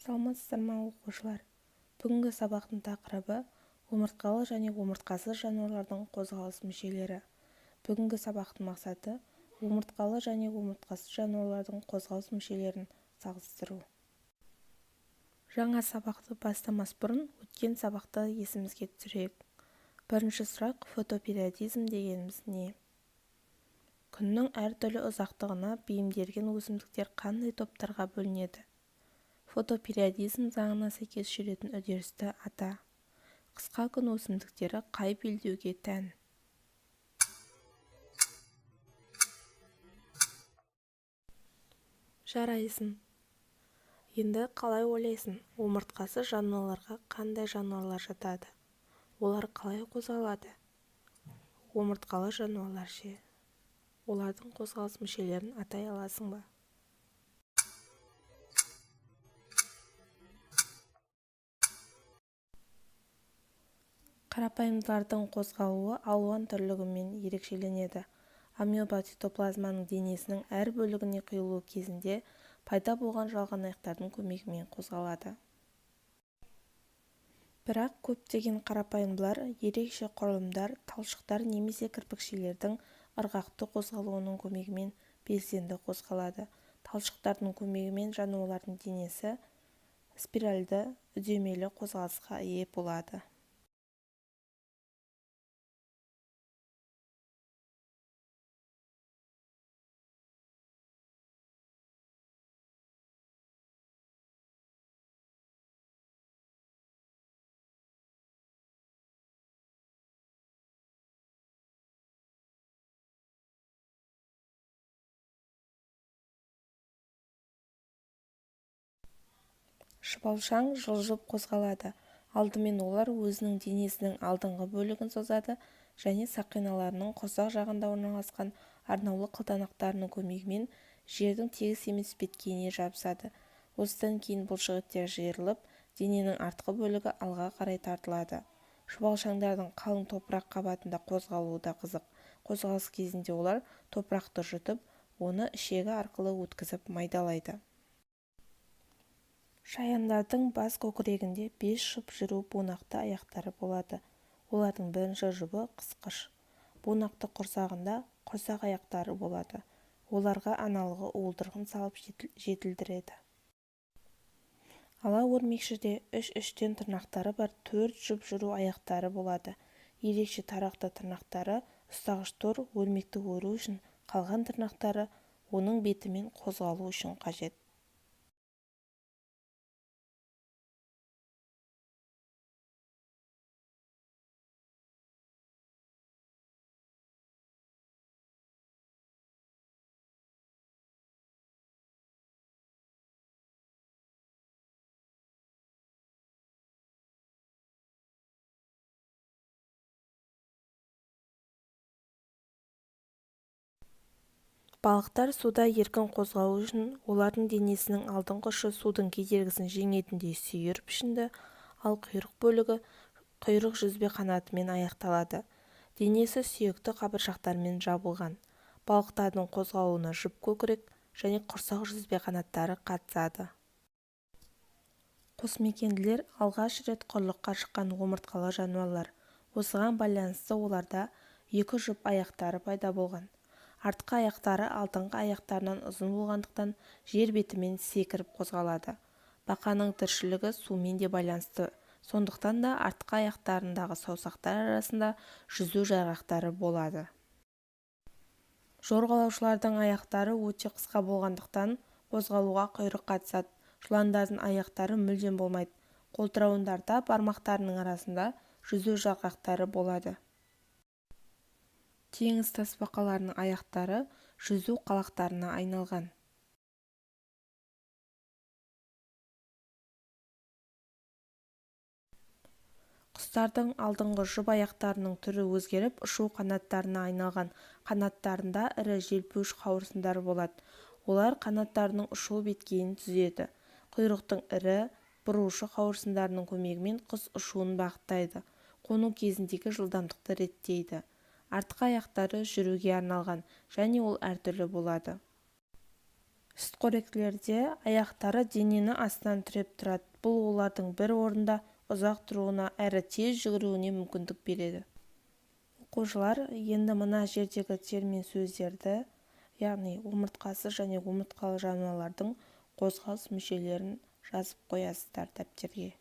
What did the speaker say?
саламатсыздар ма оқушылар? Бүгінгі сабақтың тақырыбы омыртқалы және омыртқасыз жануарлардың қозғалыс мүшелері. Бүгінгі сабақтың мақсаты омыртқалы және омыртқасыз жануарлардың қозғалыс мүшелерін салыстыру. Жаңа сабақты бастамас бұрын өткен сабақты есімізге түсірейік. Бірінші сұрақ: фотопериодизм дегеніміз не? Күннің әртүрлі ұзақтығына бейімделген өсімдіктер қандай топтарға бөлінеді? Фотопериодизм заңына сәйкес жүретін үдерісті ата. Қысқа күн өсімдіктері қай белдеуге тән? Жарайсың. Енді қалай ойлайсың? Омыртқасыз жануарларға қандай жануарлар жатады? Олар қалай қозғалады? Омыртқалы жануарлар ше? Олардың қозғалыс мүшелерін атай аласың ба? Қарапайымдылардың қозғалуы алуан түрлілігімен ерекшеленеді. Амеба цитоплазманың денесінің әр бөлігіне құйылу кезінде пайда болған жалған аяқтардың көмегімен қозғалады. Бірақ көптеген қарапайымдылар ерекше құрылымдар, талшықтар немесе кірпікшелердің ырғақты қозғалуының көмегімен белсенді қозғалады. Талшықтардың көмегімен жануарлардың денесі спиральді үдемелі қозғалысқа ие болады. Шыбалшаң жылжып қозғалады. Алдымен олар өзінің денесінің алдыңғы бөлігін созады және сақиналарының құрсақ жағында орналасқан арнаулы қылтанақтарының көмегімен жердің тегіс емес беткейіне жабысады. Осыдан кейін бұлшықеттер жиырылып, дененің артқы бөлігі алға қарай тартылады. Шыбалшаңдардың қалың топырақ қабатында қозғалуы да қызық. Қозғалыс кезінде олар топырақты жұтып, оны ішегі арқылы өткізіп майдалайды. Шаяндардың бас көкірегінде 5 жұп жүру бунақты аяқтары болады. Олардың бірінші жұбы қысқыш. Бунақты құрсағында құрсақ аяқтары болады. Оларға аналығы уылдырығын салып жетілдіреді. Ала өрмекшіде 3-3-тен тырнақтары бар 4 жұп жүру аяқтары болады. Ерекше тарақты тырнақтары ұстағыш тор өрмекті өру үшін, қалған тырнақтары оның бетімен қозғалу үшін қажет. Балықтар суда еркін қозғалу үшін олардың денесінің алдыңғы ұшы судың кедергісін жеңетіндей сүйір пішінді, ал құйрық бөлігі құйрық жүзбе қанатымен аяқталады. Денесі сүйекті қабыршақтармен жабылған. Балықтардың қозғалуына жұп көкірек және құрсақ жүзбе қанаттары қатысады. Қосмекенділер алғаш рет құрлыққа шыққан омыртқалы жануарлар. Осыған байланысты оларда 2 жұп аяқтары пайда болған. Артқы аяқтары алдыңғы аяқтарынан ұзын болғандықтан жер бетімен секіріп қозғалады. Бақаның тіршілігі сумен де байланысты, сондықтан да артқы аяқтарындағы саусақтар арасында жүзу жарғақтары болады. Жорғалаушылардың аяқтары өте қысқа болғандықтан қозғалуға құйрық қатысады. Жыландардың аяқтары мүлдем болмайды. Қолтырауындарда бармақтарының арасында жүзу жарғақтары болады. Теңіз тасбақаларының аяқтары жүзу қалақтарына айналған. Құстардың алдыңғы жұп аяқтарының түрі өзгеріп, ұшу қанаттарына айналған. Қанаттарында ірі желпуіш қауырсындар болады. Олар қанаттарының ұшу беткейін түзеді. Құйрықтың ірі бұрушы қауырсындарының көмегімен құс ұшуын бағыттайды. Қону кезіндегі жылдамдықты реттейді. Артқы аяқтары жүруге арналған және ол әртүрлі болады. сүтқоректілерде аяқтары денені астынан тіреп тұрады, бұл олардың бір орында ұзақ тұруына әрі тез жүгіруіне мүмкіндік береді. Оқушылар енді мына жердегі термин сөздерді, яғни омыртқасы және омыртқалы жарнамалардың қозғалыс мүшелерін жазып қоясыздар дәптерге.